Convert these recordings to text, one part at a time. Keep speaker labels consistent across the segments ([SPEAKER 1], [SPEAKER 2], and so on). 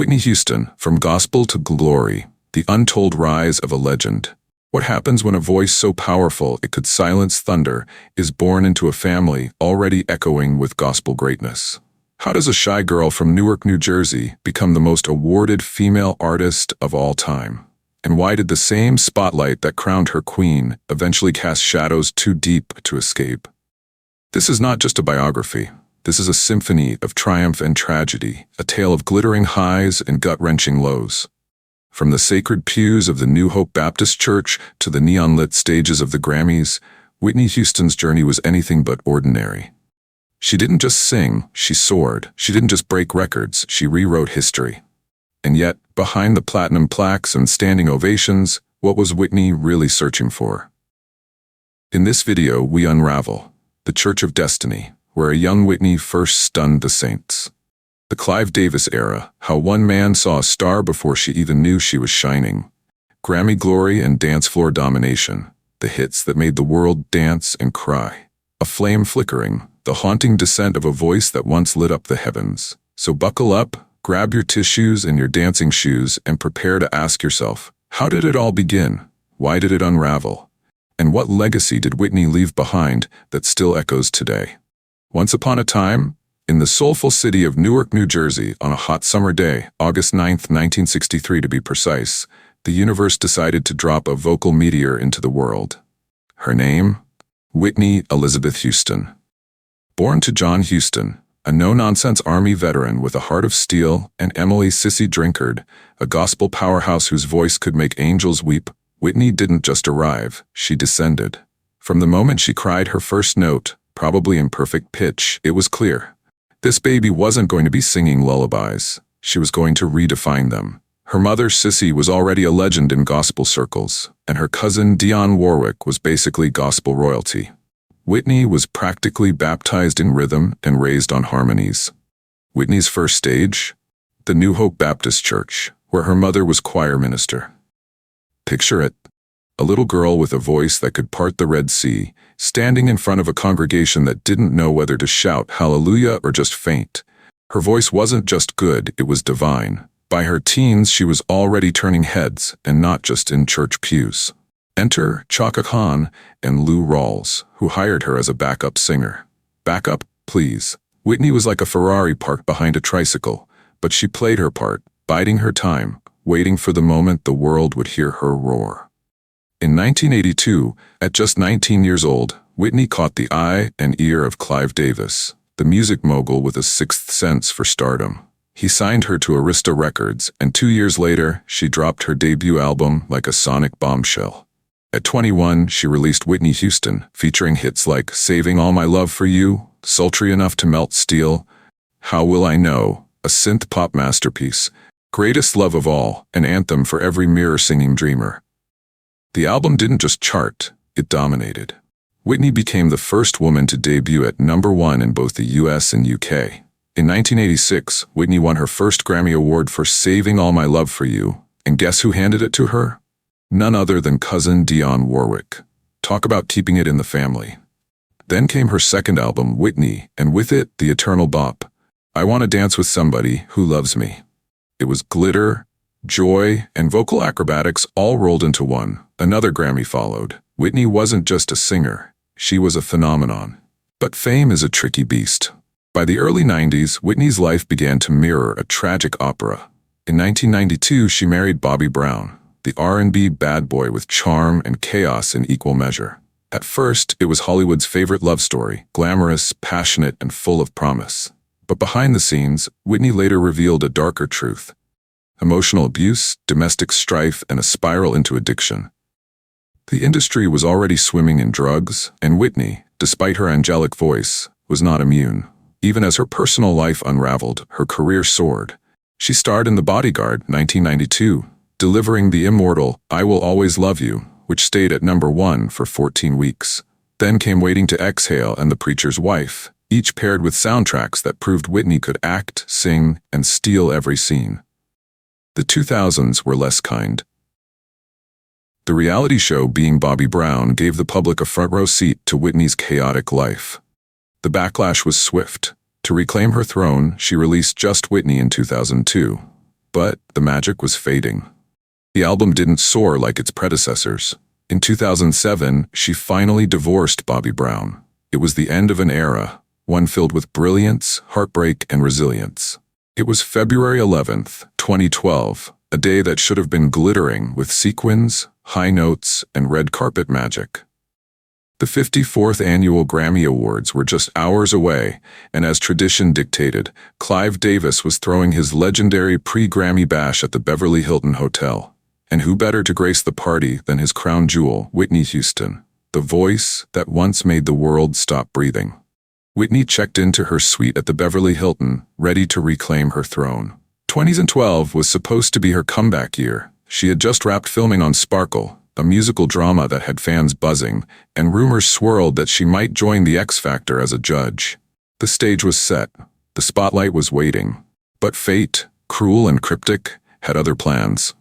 [SPEAKER 1] Whitney Houston, From Gospel to Glory, the untold rise of a legend. What happens when a voice so powerful it could silence thunder is born into a family already echoing with gospel greatness? How does a shy girl from Newark, New Jersey become the most awarded female artist of all time? And why did the same spotlight that crowned her queen eventually cast shadows too deep to escape? This is not just a biography. This is a symphony of triumph and tragedy, a tale of glittering highs and gut-wrenching lows. From the sacred pews of the New Hope Baptist Church to the neon-lit stages of the Grammys, Whitney Houston's journey was anything but ordinary. She didn't just sing, she soared. She didn't just break records, she rewrote history. And yet, behind the platinum plaques and standing ovations, what was Whitney really searching for? In this video, we unravel the Church of Destiny, where a young Whitney first stunned the saints. The Clive Davis era, how one man saw a star before she even knew she was shining. Grammy glory and dance floor domination, the hits that made the world dance and cry. A flame flickering, the haunting descent of a voice that once lit up the heavens. So buckle up, grab your tissues and your dancing shoes, and prepare to ask yourself, how did it all begin? Why did it unravel? And what legacy did Whitney leave behind that still echoes today? Once upon a time, in the soulful city of Newark, New Jersey, on a hot summer day, August 9th, 1963 to be precise, the universe decided to drop a vocal meteor into the world. Her name? Whitney Elizabeth Houston. Born to John Houston, a no-nonsense Army veteran with a heart of steel, and Emily Sissy Drinkard, a gospel powerhouse whose voice could make angels weep, Whitney didn't just arrive, she descended. From the moment she cried her first note, probably in perfect pitch, it was clear. This baby wasn't going to be singing lullabies. She was going to redefine them. Her mother, Sissy, was already a legend in gospel circles, and her cousin, Dionne Warwick, was basically gospel royalty. Whitney was practically baptized in rhythm and raised on harmonies. Whitney's first stage? The New Hope Baptist Church, where her mother was choir minister. Picture it. A little girl with a voice that could part the Red Sea, standing in front of a congregation that didn't know whether to shout hallelujah or just faint. Her voice wasn't just good, it was divine. By her teens, she was already turning heads, and not just in church pews. Enter Chaka Khan and Lou Rawls, who hired her as a backup singer. Backup, please. Whitney was like a Ferrari parked behind a tricycle, but she played her part, biding her time, waiting for the moment the world would hear her roar. In 1982, at just 19 years old, Whitney caught the eye and ear of Clive Davis, the music mogul with a sixth sense for stardom. He signed her to Arista Records, and 2 years later, she dropped her debut album like a sonic bombshell. At 21, she released Whitney Houston, featuring hits like Saving All My Love for You, Sultry Enough to Melt Steel, How Will I Know, a synth-pop masterpiece, Greatest Love of All, an anthem for every mirror-singing dreamer. The album didn't just chart, it dominated. Whitney became the first woman to debut at #1 in both the US and UK. In 1986, Whitney won her first Grammy Award for Saving All My Love for You, and guess who handed it to her? None other than cousin Dionne Warwick. Talk about keeping it in the family. Then came her second album, Whitney, and with it, the eternal bop, I Want to Dance with Somebody Who Loves Me. It was glitter, joy, and vocal acrobatics all rolled into one. Another Grammy followed. Whitney wasn't just a singer, she was a phenomenon. But fame is a tricky beast. By the early 90s, Whitney's life began to mirror a tragic opera. In 1992, she married Bobby Brown, the R&B bad boy with charm and chaos in equal measure. At first, it was Hollywood's favorite love story, glamorous, passionate, and full of promise. But behind the scenes, Whitney later revealed a darker truth. Emotional abuse, domestic strife, and a spiral into addiction. The industry was already swimming in drugs, and Whitney, despite her angelic voice, was not immune. Even as her personal life unraveled, her career soared. She starred in The Bodyguard, 1992, delivering the immortal I Will Always Love You, which stayed at #1 for 14 weeks. Then came Waiting to Exhale and The Preacher's Wife, each paired with soundtracks that proved Whitney could act, sing, and steal every scene. The 2000s were less kind. The reality show Being Bobby Brown gave the public a front-row seat to Whitney's chaotic life. The backlash was swift. To reclaim her throne, she released Just Whitney in 2002. But the magic was fading. The album didn't soar like its predecessors. In 2007, she finally divorced Bobby Brown. It was the end of an era, one filled with brilliance, heartbreak, and resilience. It was February 11th, 2012, a day that should have been glittering with sequins, high notes, and red carpet magic. The 54th Annual Grammy Awards were just hours away, and as tradition dictated, Clive Davis was throwing his legendary pre-Grammy bash at the Beverly Hilton Hotel. And who better to grace the party than his crown jewel, Whitney Houston, the voice that once made the world stop breathing. Whitney checked into her suite at the Beverly Hilton, ready to reclaim her throne. 2012 was supposed to be her comeback year. She had just wrapped filming on Sparkle, a musical drama that had fans buzzing, and rumors swirled that she might join the X Factor as a judge. The stage was set. The spotlight was waiting. But fate, cruel and cryptic, had other plans.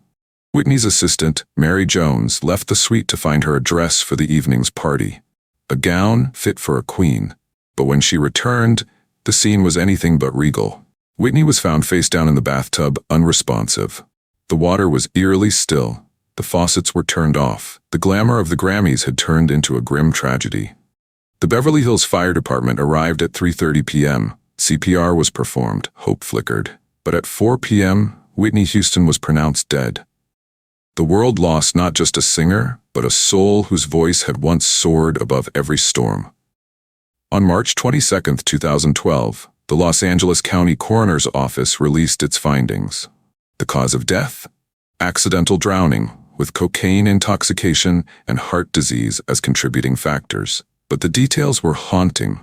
[SPEAKER 1] Whitney's assistant, Mary Jones, left the suite to find her a dress for the evening's party. A gown fit for a queen. But when she returned, the scene was anything but regal. Whitney was found face down in the bathtub, unresponsive. The water was eerily still. The faucets were turned off. The glamour of the Grammys had turned into a grim tragedy. The Beverly Hills Fire Department arrived at 3:30 p.m. CPR was performed, hope flickered. But at 4 p.m., Whitney Houston was pronounced dead. The world lost not just a singer, but a soul whose voice had once soared above every storm. On March 22, 2012, the Los Angeles County Coroner's Office released its findings. The cause of death? Accidental drowning, with cocaine intoxication and heart disease as contributing factors. But the details were haunting.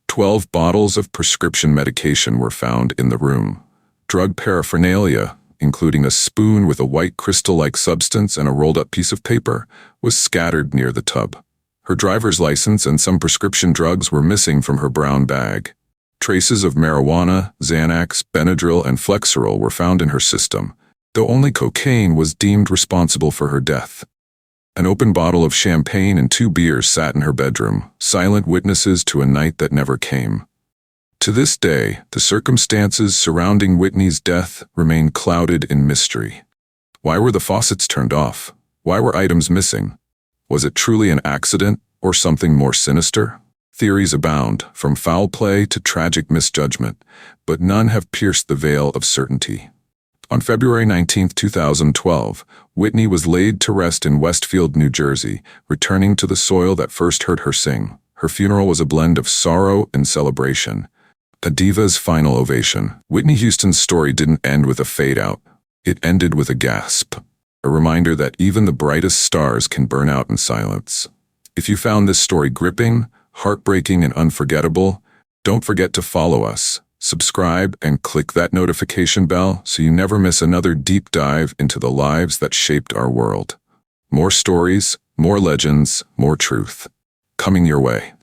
[SPEAKER 1] 12 bottles of prescription medication were found in the room. Drug paraphernalia, including a spoon with a white crystal-like substance and a rolled-up piece of paper, was scattered near the tub. Her driver's license and some prescription drugs were missing from her brown bag. Traces of marijuana, Xanax, Benadryl, and Flexeril were found in her system, though only cocaine was deemed responsible for her death. An open bottle of champagne and 2 beers sat in her bedroom, silent witnesses to a night that never came. To this day, the circumstances surrounding Whitney's death remain clouded in mystery. Why were the faucets turned off? Why were items missing? Was it truly an accident or something more sinister? Theories abound, from foul play to tragic misjudgment, but none have pierced the veil of certainty. On February 19, 2012, Whitney was laid to rest in Westfield, New Jersey, returning to the soil that first heard her sing. Her funeral was a blend of sorrow and celebration. A diva's final ovation. Whitney Houston's story didn't end with a fade-out. It ended with a gasp. A reminder that even the brightest stars can burn out in silence. If you found this story gripping, heartbreaking, and unforgettable, don't forget to follow us, subscribe, and click that notification bell so you never miss another deep dive into the lives that shaped our world. More stories, more legends, more truth. Coming your way.